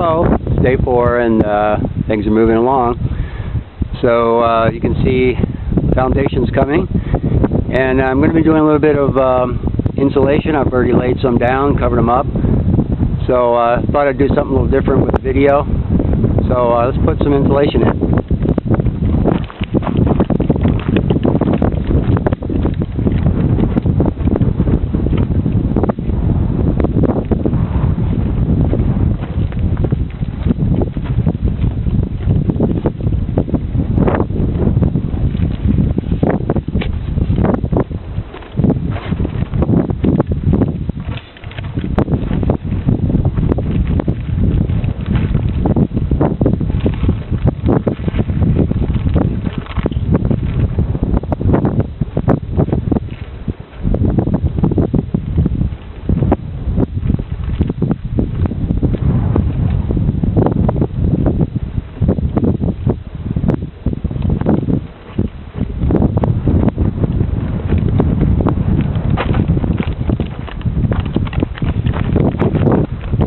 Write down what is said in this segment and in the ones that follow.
Hello, it's day 4 and things are moving along. So you can see foundations coming, and I'm going to be doing a little bit of insulation. I've already laid some down, covered them up. So I thought I'd do something a little different with the video. So let's put some insulation in.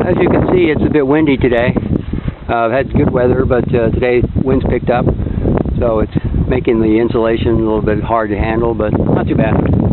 As you can see, it's a bit windy today. I've had good weather, but today winds picked up, so it's making the insulation a little bit hard to handle, but not too bad.